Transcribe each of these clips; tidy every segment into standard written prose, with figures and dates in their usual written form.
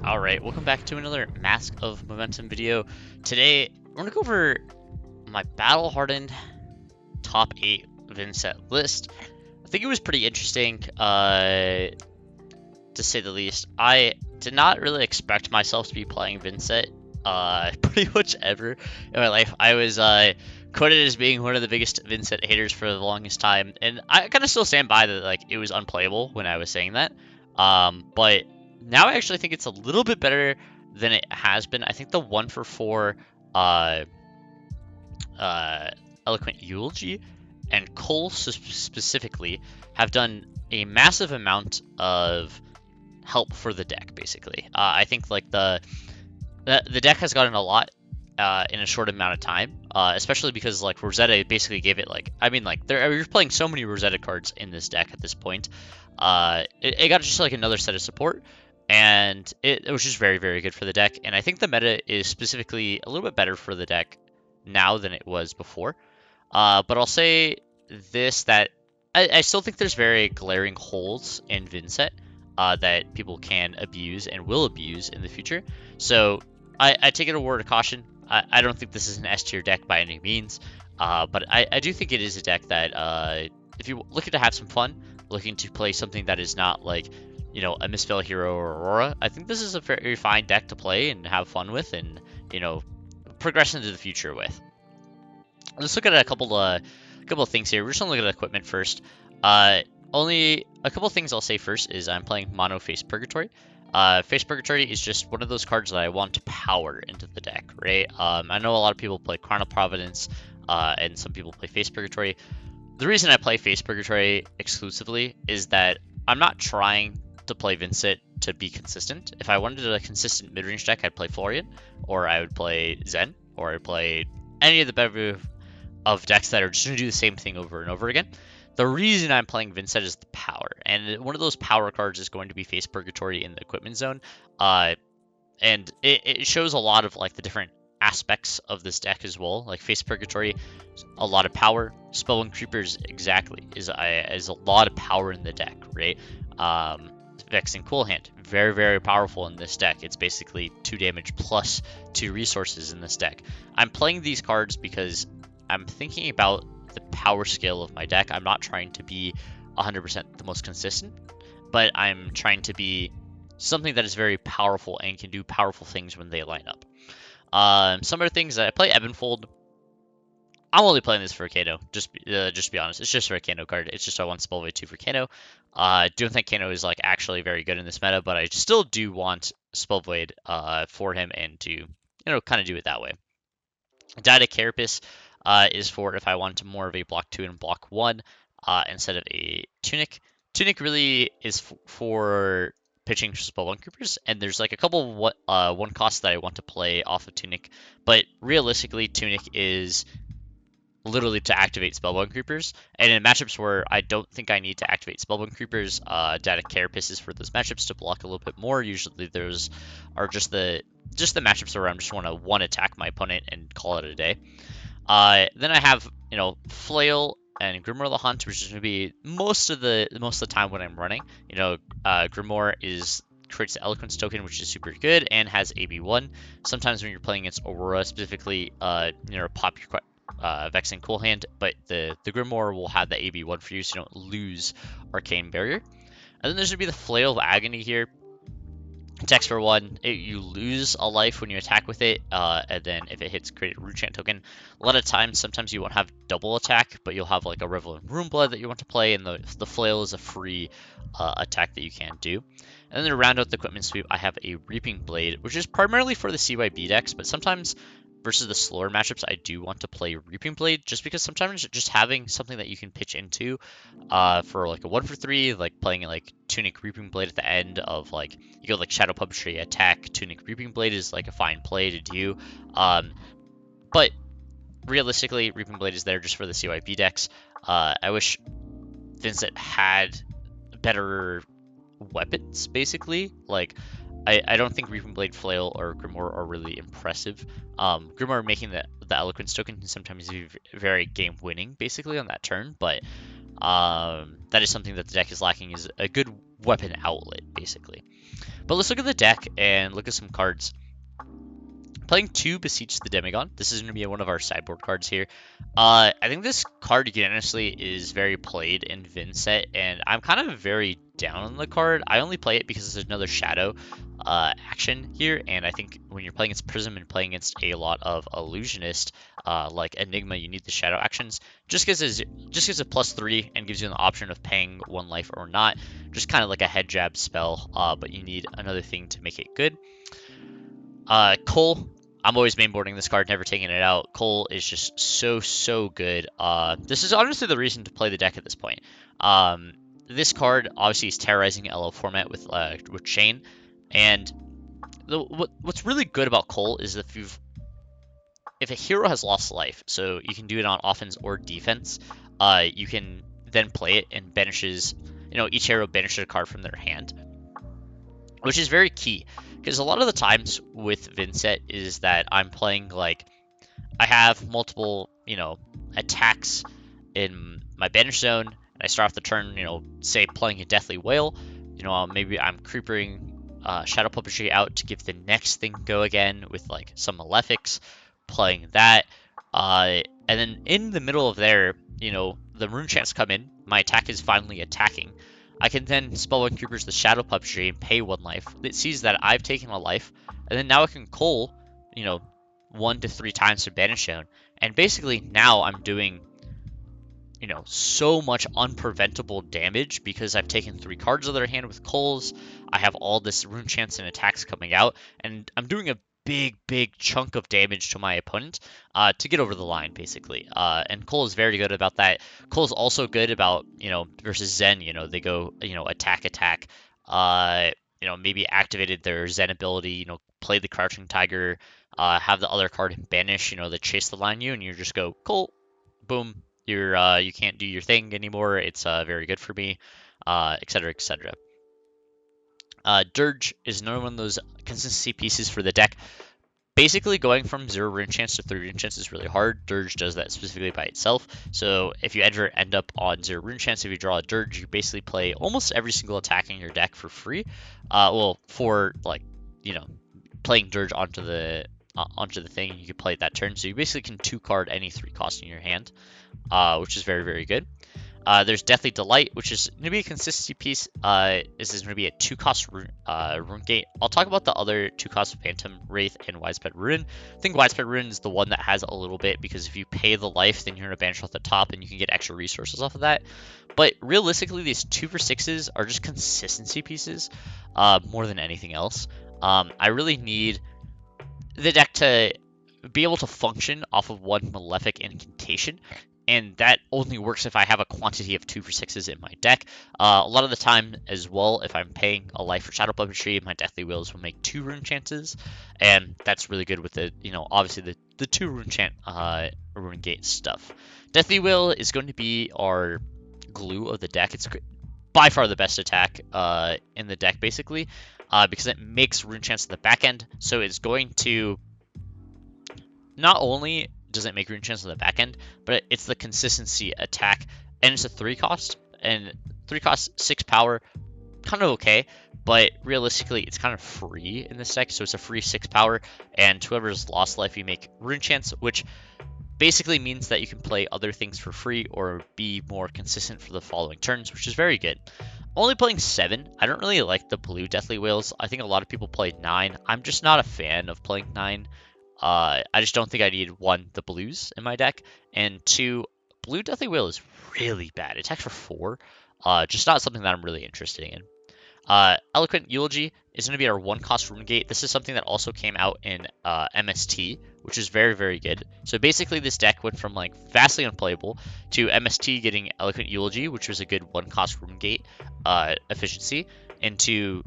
Alright, welcome back to another Mask of Momentum video. Today, we're going to go over my Battle Hardened top 8 Vynnset list. I think it was pretty interesting, to say the least. I did not really expect myself to be playing Vynnset, pretty much ever in my life. I was, quoted as being one of the biggest Vynnset haters for the longest time, and I kind of still stand by that, like, it was unplayable when I was saying that. But now I actually think it's a little bit better than it has been. I think the 1-for-4 Eloquent Eulogy and Cole specifically have done a massive amount of help for the deck, basically. I think like the deck has gotten a lot in a short amount of time, especially because like Rosetta basically gave it like, I mean, like you're playing so many Rosetta cards in this deck at this point. It got just like another set of support, and it was just very, very good for the deck. And I think the meta is specifically a little bit better for the deck now than it was before. But I'll say this, that I still think there's very glaring holes in Vynnset that people can abuse and will abuse in the future. So I take it a word of caution. I don't think this is an S tier deck by any means, but I do think it is a deck that if you're looking to have some fun, looking to play something that is not like, you know, a Misspell Hero or Aurora, I think this is a very fine deck to play and have fun with and, you know, progress into the future with. Let's look at a couple of things here. We're just gonna look at equipment first. Only a couple things I'll say first is I'm playing Mono Face Purgatory. Face Purgatory is just one of those cards that I want to power into the deck, right? I know a lot of people play Chrono Providence, and some people play Face Purgatory. The reason I play Face Purgatory exclusively is that I'm not trying to play Vynnset to be consistent. If I wanted a consistent mid-range deck, I'd play Florian, or I would play Zen, or I'd play any of the better of decks that are just going to do the same thing over and over again. The reason I'm playing Vynnset is the power, and one of those power cards is going to be Face Purgatory in the equipment zone, and it shows a lot of like the different aspects of this deck as well. Like Face Purgatory, a lot of power. Spellbound Creepers exactly is a lot of power in the deck, right? Vexing Cool Hand, very, very powerful in this deck. It's basically 2 damage plus 2 resources in this deck. I'm playing these cards because I'm thinking about the power scale of my deck. I'm not trying to be 100% the most consistent, but I'm trying to be something that is very powerful and can do powerful things when they line up. Some other things that I play Ebonfold. I'm only playing this for Kano, just to be honest. It's just for a Kano card. It's just I want Spellvoid 2 for Kano. I don't think Kano is like actually very good in this meta, but I still do want Spellvoid for him and to, you know, kind of do it that way. Dyed Carapace is for if I want more of a block 2 and block 1 instead of a Tunic. Tunic really is for pitching Spellbound Creepers, and there's like a couple one costs that I want to play off of Tunic, but realistically Tunic is literally to activate Spellbound Creepers, and in matchups where I don't think I need to activate Spellbound Creepers, Data Carapace is for those matchups to block a little bit more. Usually those are just the matchups where I just want to one attack my opponent and call it a day. Then I have, you know, Flail and Grimoire the Hunt, which is going to be most of the time when I'm running. You know, Grimoire creates the Eloquence token, which is super good and has AB1. Sometimes when you're playing against Aurora specifically, you know, pop your Vexing Cool Hand, but the Grimoire will have the AB1 for you, so you don't lose Arcane Barrier. And then there's going to be the Flail of Agony here. Attacks for 1, you lose a life when you attack with it, and then if it hits, create a Root Chant token. A lot of times, sometimes you won't have double attack, but you'll have like a Revelant Runeblood that you want to play, and the Flail is a free attack that you can do. And then to round out the equipment sweep, I have a Reaping Blade, which is primarily for the CYB decks, but sometimes versus the slower matchups, I do want to play Reaping Blade, just because sometimes just having something that you can pitch into for like a 1-for-3, like playing like Tunic Reaping Blade at the end of like, you go like Shadow Puppetry, attack, Tunic Reaping Blade is like a fine play to do. But realistically, Reaping Blade is there just for the CYB decks. I wish Vynnset had better weapons, basically. Like, I don't think Reaping Blade, Flail, or Grimoire are really impressive. Grimoire making the Eloquence token can sometimes be very game-winning, basically, on that turn, but that is something that the deck is lacking, is a good weapon outlet, basically. But let's look at the deck and look at some cards. Playing 2 Beseech the Demigod. This is going to be one of our sideboard cards here. I think this card, honestly, is very played in Vynnset, and I'm kind of very down on the card. I only play it because there's another shadow action here, and I think when you're playing against Prism and playing against a lot of Illusionist, like Enigma, you need the shadow actions. Just gives it +3 and gives you an option of paying 1 life or not. Just kind of like a head jab spell, but you need another thing to make it good. Cole, I'm always mainboarding this card, never taking it out. Cole is just so good. This is honestly the reason to play the deck at this point. This card obviously is terrorizing LO format with Chain, and what's really good about Cole is if a hero has lost life, so you can do it on offense or defense, you can then play it and banishes, each hero banishes a card from their hand, which is very key. Because a lot of the times with Vynnset is that I'm playing, like, I have multiple, attacks in my banish zone, and I start off the turn, say playing a Deathly Whale, maybe I'm creeping Shadow Puppetry out to give the next thing go again with, like, some Malefics, playing that, and then in the middle of there, the Rune Chants come in, my attack is finally attacking. I can then Spellbound Creepers the Shadow Puppetry and pay 1 life. It sees that I've taken a life, and then now I can Cole, 1 to 3 times to Banish Zone. And basically now I'm doing, so much unpreventable damage because I've taken 3 cards out of their hand with Coles. I have all this Rune Chants and attacks coming out, and I'm doing a big chunk of damage to my opponent to get over the line, basically. And Cole is very good about that. Cole's also good about, versus Zen, they go, attack, maybe activated their Zen ability, play the Crouching Tiger, have the other card banish, that chase the line you, and you just go, Cole, boom, you can't do your thing anymore. It's very good for me, etc, etc. Dirge is another one of those consistency pieces for the deck. Basically, going from 0 Rune Chance to 3 Rune Chance is really hard. Dirge does that specifically by itself. So if you ever end up on 0 Rune Chance, if you draw a Dirge, you basically play almost every single attack in your deck for free. For like, playing Dirge onto the thing, you can play it that turn. So you basically can 2-card any 3 cost in your hand, which is very good. There's Deathly Delight, which is going to be a consistency piece. This is going to be a 2-cost Rune Gate. I'll talk about the other 2-cost Phantom Wraith and Widespread Ruin. I think Widespread Ruin is the one that has a little bit, because if you pay the life, then you're going to banish off the top, and you can get extra resources off of that. But realistically, these 2-for-6s are just consistency pieces more than anything else. I really need the deck to be able to function off of 1 Malefic Incantation, and that only works if I have a quantity of 2-for-6s in my deck. A lot of the time as well, if I'm paying a life for Shadow Puppetry, my Deathly Wheels will make 2 Rune Chances, and that's really good with the, obviously the 2 Rune Chant, Rune Gate stuff. Deathly Wheel is going to be our glue of the deck. It's by far the best attack in the deck, basically, because it makes Rune Chants at the back end, so it's going to not only does it make Rune Chants on the back end, but it's the consistency attack, and it's a 3-cost, and 3-cost, 6 power, kind of okay, but realistically it's kind of free in this deck, so it's a free 6 power, and whoever's lost life, you make Rune Chants, which basically means that you can play other things for free or be more consistent for the following turns, which is very good. Only playing 7. I don't really like the blue Deathly Whales. I think a lot of people play 9. I'm just not a fan of playing 9. I just don't think I need 1, the blues in my deck, and 2, blue Deathly Whale is really bad. It attacks for 4, just not something that I'm really interested in. Eloquent Eulogy is going to be our 1-cost Rune Gate. This is something that also came out in MST, which is very good. So basically this deck went from like vastly unplayable to MST getting Eloquent Eulogy, which was a good 1-cost Rune Gate efficiency, into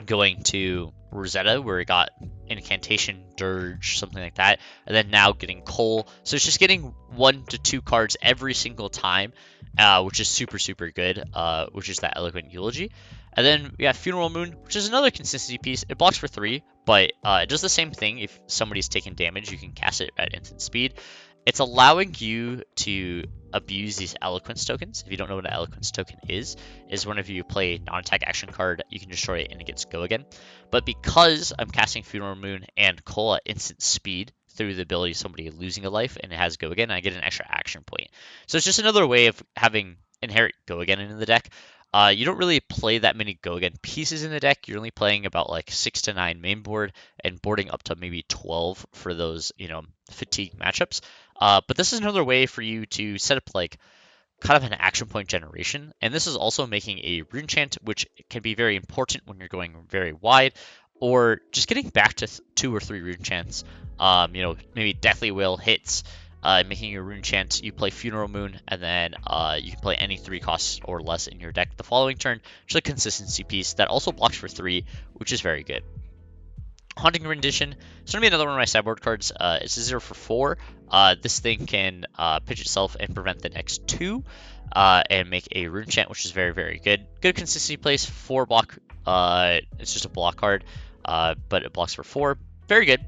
going to Rosetta, where it got Incantation, Dirge, something like that, and then now getting Cole. So it's just getting 1 to 2 cards every single time, which is super good, which is that Eloquent Eulogy. And then we got Funeral Moon, which is another consistency piece. It blocks for 3, but it does the same thing. If somebody's taking damage, you can cast it at instant speed. It's allowing you to abuse these Eloquence tokens. If you don't know what an Eloquence token is whenever you play a non-attack action card, you can destroy it and it gets go again. But because I'm casting Funeral Moon and Cole at instant speed through the ability of somebody losing a life and it has go again, I get an extra action point. So it's just another way of having inherent go again in the deck. You don't really play that many go again pieces in the deck. You're only playing about like 6 to 9 main board and boarding up to maybe 12 for those, fatigue matchups. But this is another way for you to set up like kind of an action point generation. And this is also making a rune chant, which can be very important when you're going very wide, or just getting back to 2 or 3 rune chants. Maybe Deathly Will hits, making a rune chant. You play Funeral Moon, and then you can play any 3 costs or less in your deck the following turn. Just a consistency piece that also blocks for 3, which is very good. Haunting Rendition. It's going to be another one of my sideboard cards. It's a 0 for 4. This thing can pitch itself and prevent the next 2 and make a rune chant, which is very, very good. Good consistency place. 4 block. It's just a block card, but it blocks for 4. Very good.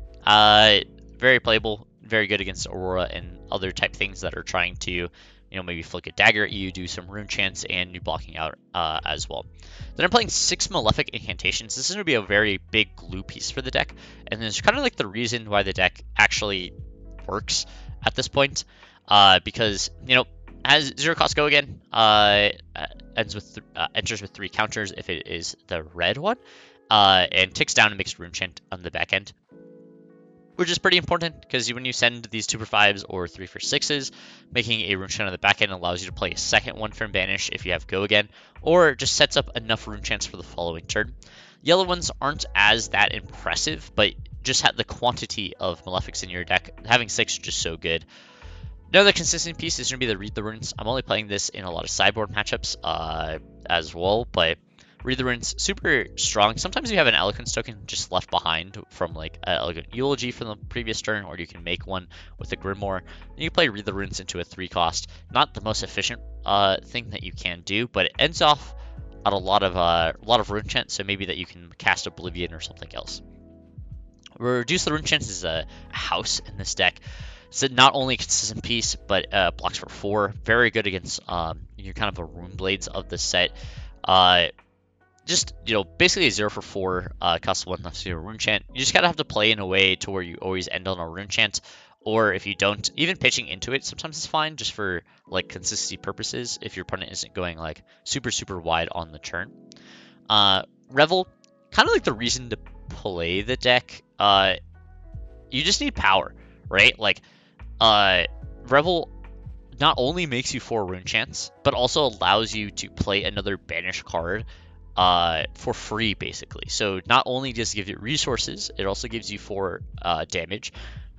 Very playable. Very good against Aurora and other type things that are trying to, maybe flick a dagger at you, do some rune chants, and you blocking out as well. Then I'm playing 6 Malefic Incantations. This is going to be a very big glue piece for the deck, and it's kind of like the reason why the deck actually works at this point, because, as 0 cost go again, enters with 3 counters if it is the red one, and ticks down and makes rune chant on the back end, which is pretty important because when you send these 2 for 5s or 3 for 6s, making a rune chant on the back end allows you to play a second one from Banish if you have go again, or just sets up enough rune chants for the following turn. Yellow ones aren't as that impressive, but just have the quantity of Malefics in your deck. Having 6 is just so good. Another consistent piece is going to be the Read the Runes. I'm only playing this in a lot of sideboard matchups as well, but Read the Runes, super strong. Sometimes you have an Eloquence token just left behind from like an Elegant Eulogy from the previous turn, or you can make one with a Grimoire. And you play Read the Runes into a 3 cost. Not the most efficient thing that you can do, but it ends off at a lot of rune chants, so maybe that you can cast Oblivion or something else. Reduce the rune chants is a house in this deck. It's not only a consistent piece, but blocks for 4. Very good against your kind of a Rune Blades of the set. Just, basically a 0 for 4, cost 1 left to a rune chant. You just gotta have to play in a way to where you always end on a rune chant, or if you don't, even pitching into it sometimes is fine, just for like consistency purposes, if your opponent isn't going like super, super wide on the turn. Revel, kind of like the reason to play the deck. You just need power, right? Like, Revel not only makes you 4 rune chants, but also allows you to play another banish card for free, basically. So not only does it give you resources, it also gives you 4 damage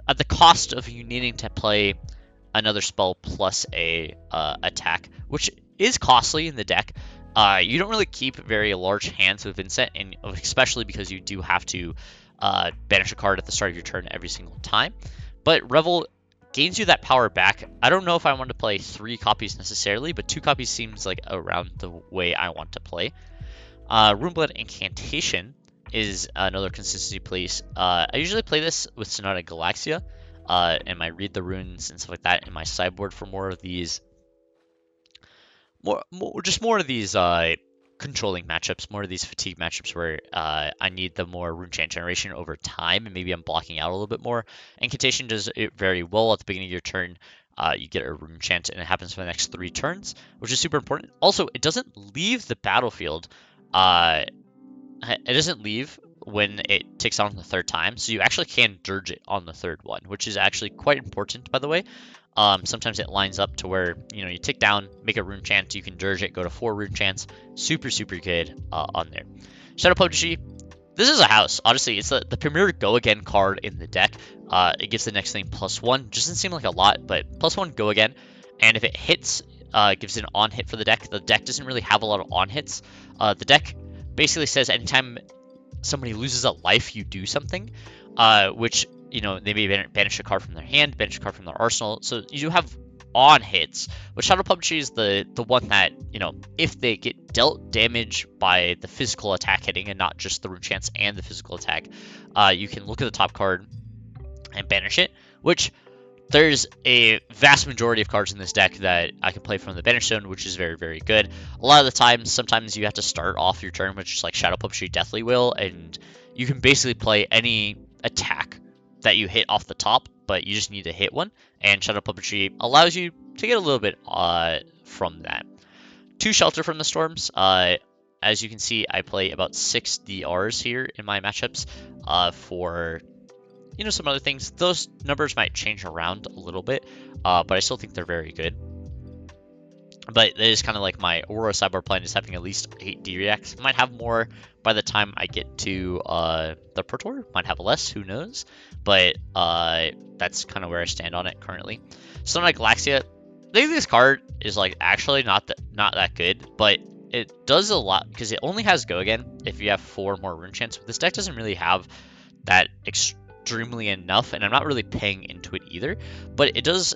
at the cost of you needing to play another spell plus a attack, which is costly in the deck. You don't really keep very large hands with Vynnset, and especially because you do have to banish a card at the start of your turn every single time. But Revel gains you that power back. I don't know if I want to play 3 copies necessarily, but 2 copies seems like around the way I want to play. Runeblood Incantation is another consistency place. I usually play this with Sonata Galaxia, and I read the runes and stuff like that in my sideboard for more of these, more of these controlling matchups, more of these fatigue matchups where I need the more rune chant generation over time, and maybe I'm blocking out a little bit more. Incantation does it very well at the beginning of your turn. You get a rune chant, and it happens for the next 3 turns, which is super important. Also, it doesn't leave the battlefield. It doesn't leave when it ticks on the 3rd time, so you actually can dirge it on the 3rd one, which is actually quite important, by the way. Sometimes it lines up to where, you tick down, make a rune chant, you can dirge it, go to 4 rune chants. Super, super good on there. Shadow PUBG. This is a house. Honestly, it's the premier go again card in the deck. It gives the next thing +1. Doesn't seem like a lot, but +1 go again. And if it hits, gives an on hit for the deck. The deck doesn't really have a lot of on hits. The deck basically says anytime somebody loses a life, you do something, which, they may banish a card from their hand, banish a card from their arsenal. So you do have on hits, but Shadow PUBG is the one that, if they get dealt damage by the physical attack hitting and not just the rune chance and the physical attack, you can look at the top card and banish it, which there's a vast majority of cards in this deck that I can play from the Banish Zone, which is very, very good. A lot of the times, sometimes you have to start off your turn with just like Shadow Puppetry Deathly Will, and you can basically play any attack that you hit off the top, but you just need to hit one, and Shadow Puppetry allows you to get a little bit from that. 2 Shelter from the Storms. As you can see, I play about 6 DRs here in my matchups for some other things. Those numbers might change around a little bit, but I still think they're very good. But it is kind of like my Aurora Sideboard plan is having at least 8 D-Reacts. Might have more by the time I get to the Pro Tour. Might have less, who knows? But that's kind of where I stand on it currently. Something like Galaxia, I think this card is like actually not that good, but it does a lot because it only has Go Again if you have 4 more rune chants. But this deck doesn't really have that extremely enough, and I'm not really paying into it either. But it does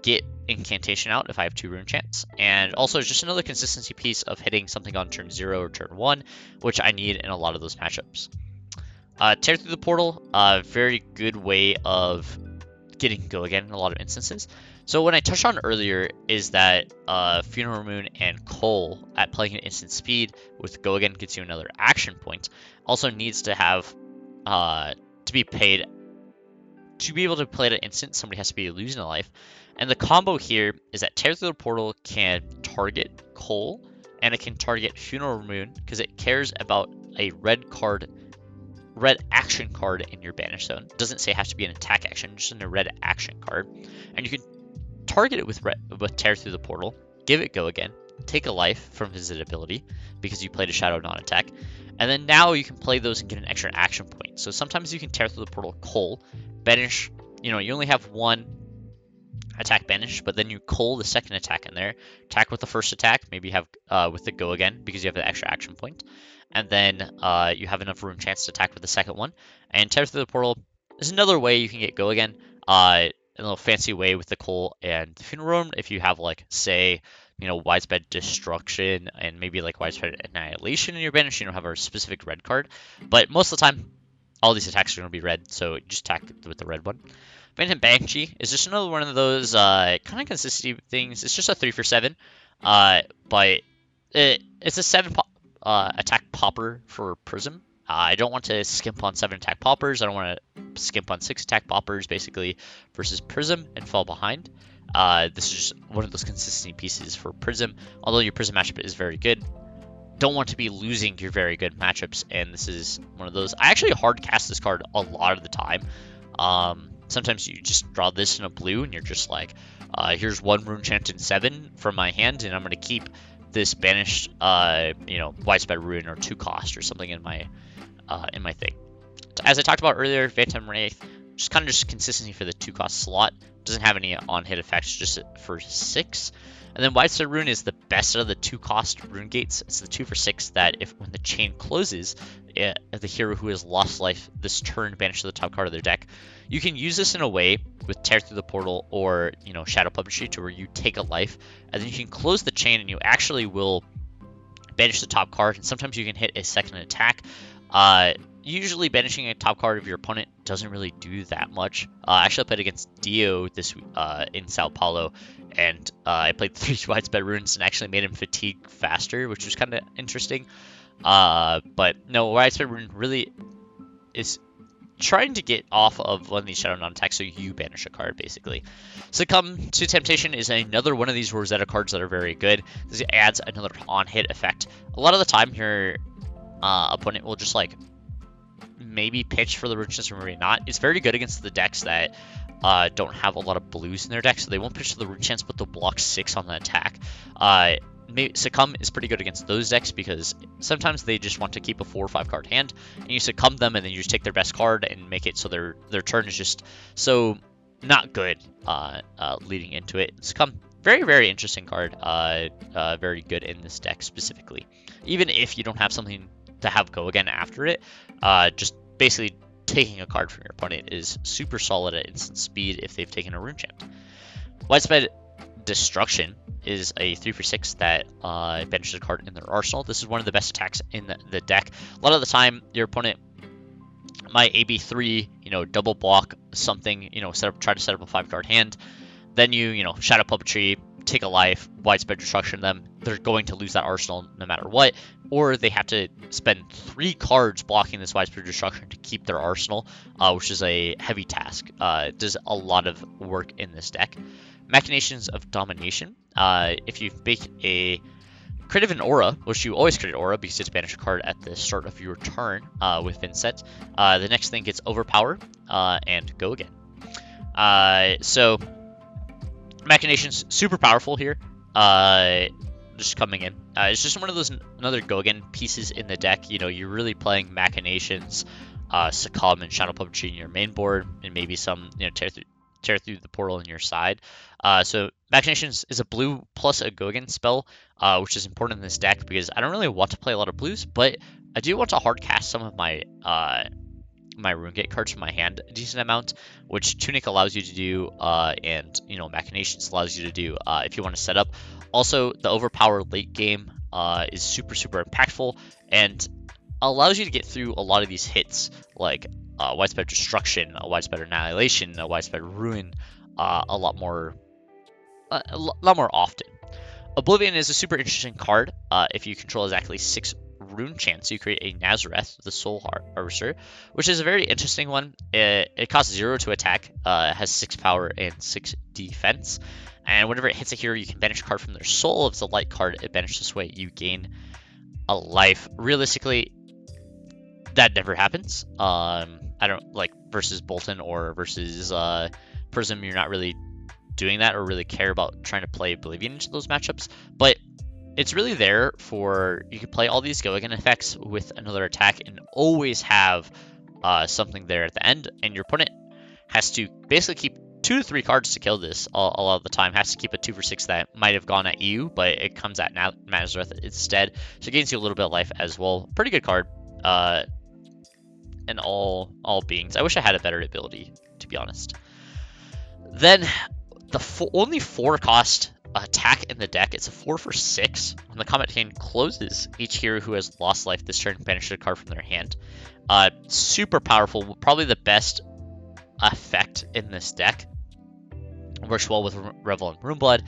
get Incantation out if I have 2 rune chants, and also it's just another consistency piece of hitting something on turn 0 or turn 1, which I need in a lot of those matchups. Tear Through the Portal, very good way of getting Go Again in a lot of instances. So what I touched on earlier is that Funeral Moon and Cole at playing at instant speed with Go Again gets you another action point. Also needs to have to be paid to be able to play it at instant. Somebody has to be losing a life, and the combo here is that Tear Through the Portal can target Cole and it can target Funeral Moon because it cares about a red action card in your Banish Zone. It doesn't say it has to be an attack action, just a red action card, and you can target it with Tear Through the Portal, give it Go Again, take a life from his ability because you played a Shadow non-attack, and then now you can play those and get an extra action point. So sometimes you can Tear Through the Portal Cole, Banish, you only have 1 attack Banish, but then you Cole the second attack in there, attack with the first attack, maybe have with the Go Again because you have the extra action point, and then you have enough rune chance to attack with the second one, and Tear Through the Portal is another way you can get Go Again. A little fancy way with the Cole and the Funeral Room if you have, like, say, Widespread Destruction and maybe like Widespread Annihilation in your Banish. You don't have a specific red card, but most of the time all these attacks are going to be red, so just attack with the red one. Phantom Banshee is just another one of those kind of consistency things. It's just a 3 for 7, but it's a 7 attack popper for Prism. I don't want to skimp on 7 attack poppers. I don't want to skimp on 6 attack poppers, basically, versus Prism and fall behind. This is just one of those consistency pieces for Prism. Although your Prism matchup is very good, don't want to be losing your very good matchups, and this is one of those. I actually hard cast this card a lot of the time. Sometimes you just draw this in a blue, and you're just like, here's 1 rune chant in 7 from my hand, and I'm going to keep this banished, widespread rune or 2 cost or something in my thing. As I talked about earlier, Phantom Wraith, just kind of consistency for the 2 cost slot. Doesn't have any on-hit effects, just for 6. And then Widespread Rune is the best out of the 2 cost rune gates. It's the 2 for 6 that when the chain closes, the hero who has lost life this turn banishes the top card of their deck. You can use this in a way with Tear Through the Portal or Shadow Puppetry to where you take a life, and then you can close the chain and you actually will banish the top card, and sometimes you can hit a second attack. Usually banishing a top card of your opponent doesn't really do that much. Actually, I played against Dio this in Sao Paulo, and I played 3 widespread runes and actually made him fatigue faster, which was kind of interesting. But no, widespread rune really is trying to get off of one of these shadow non-attacks, so you banish a card, basically. Succumb to Temptation is another one of these Rosetta cards that are very good. This adds another on-hit effect. A lot of the time, your opponent will just maybe pitch for the rune chance or maybe not. It's very good against the decks that don't have a lot of blues in their deck, so they won't pitch for the rune chance, but they'll block 6 on the attack. Succumb is pretty good against those decks because sometimes they just want to keep a 4 or 5 card hand, and you succumb them, and then you just take their best card and make it so their turn is just so not good leading into it. Succumb, very, very interesting card. Very good in this deck specifically. Even if you don't have something to have go again after it, just basically taking a card from your opponent is super solid at instant speed if they've taken a rune chant. Widespread Destruction is a 3 for 6 that banishes a card in their arsenal. This is one of the best attacks in the deck. A lot of the time, your opponent my AB3, double block something, try to set up a 5-card hand. Then you Shadow Puppetry, take a life, widespread destruction them. They're going to lose that arsenal no matter what, or they have to spend 3 cards blocking this widespread destruction to keep their arsenal, which is a heavy task. It does a lot of work in this deck. Machinations of Domination. If you make a create an aura, which you always create an aura because it's banish a card at the start of your turn with Vynnset. The next thing gets Overpower and go again. So Machinations super powerful here. Just coming in. It's just one of those another go again pieces in the deck. You're really playing Machinations, Succumb, and Shadow Puppetry in your main board, and maybe some tear through the portal in your side. So Machinations is a blue plus a go again spell, which is important in this deck because I don't really want to play a lot of blues, but I do want to hard cast some of my my RuneGate cards from my hand a decent amount, which Tunic allows you to do, and Machinations allows you to do if you want to set up. Also, the Overpower late game is super impactful and allows you to get through a lot of these hits like widespread destruction, a widespread annihilation, a widespread ruin, a lot more often. Oblivion is a super interesting card. If you control exactly 6 rune chance, you create a Nazareth, the Soul Harvester, which is a very interesting one. It costs 0 to attack, has 6 power and 6 defense, and whenever it hits a hero, you can banish a card from their soul. If it's a light card, it banishes this way, you gain a life. Realistically, that never happens. I don't like versus Bolton or versus Prism. You're not really doing that or really care about trying to play Oblivion into those matchups, but it's really there for you can play all these go again effects with another attack and always have something there at the end, and your opponent has to basically keep 2 to 3 cards to kill this a lot of the time. Has to keep a 2 for 6 that might have gone at you, but it comes at Nazareth instead, so it gains you a little bit of life as well. Pretty good card. And all beings. I wish I had a better ability, to be honest. Then the only 4 cost attack in the deck. It's a 4 for 6. When the combat chain closes, each hero who has lost life this turn banishes a card from their hand. Super powerful. Probably the best effect in this deck. Works well with Revel and Runeblood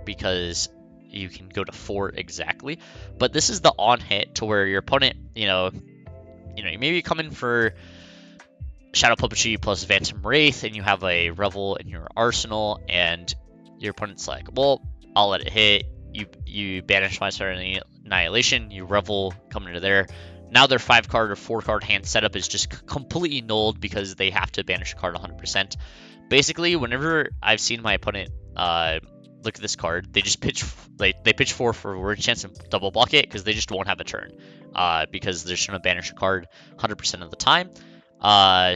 because you can go to 4 exactly. But this is the on hit to where your opponent, you maybe come in for Shadow Puppetry plus Phantom Wraith, and you have a Revel in your arsenal, and your opponent's like, well, I'll let it hit. You banish my Annihilation, you Revel, come into there. Now their 5-card or 4-card hand setup is just completely nulled because they have to banish a card 100%. Basically, whenever I've seen my opponent look at this card, they just pitch 4 for word chance and double block it because they just won't have a turn because they're just gonna banish a card 100% of the time.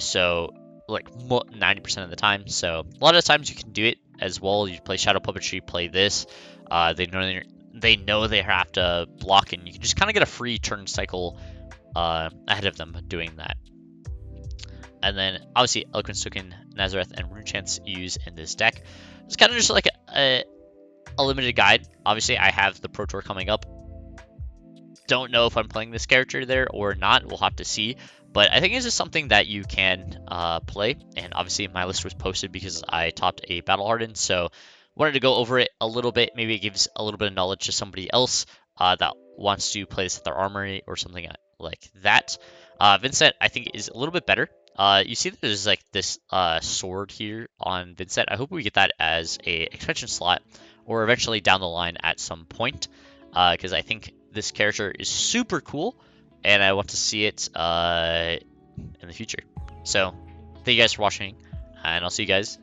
So like 90% of the time. So a lot of times you can do it as well. You play Shadow Puppetry, play this. They know they have to block, and you can just kind of get a free turn cycle ahead of them doing that. And then obviously Eloquence Token, Nazareth, and Rune Chance use in this deck. It's kind of just like a limited guide. Obviously I have the Pro Tour coming up. Don't know if I'm playing this character there or not. We'll have to see. But I think it's just something that you can play. And obviously my list was posted because I topped a Battle Hardened. So wanted to go over it a little bit. Maybe it gives a little bit of knowledge to somebody else that wants to play this at their armory or something like that. Vynnset, I think, is a little bit better. You see that there's like this sword here on Vynnset. I hope we get that as a expansion slot or eventually down the line at some point, because I think this character is super cool and I want to see it in the future. So thank you guys for watching, and I'll see you guys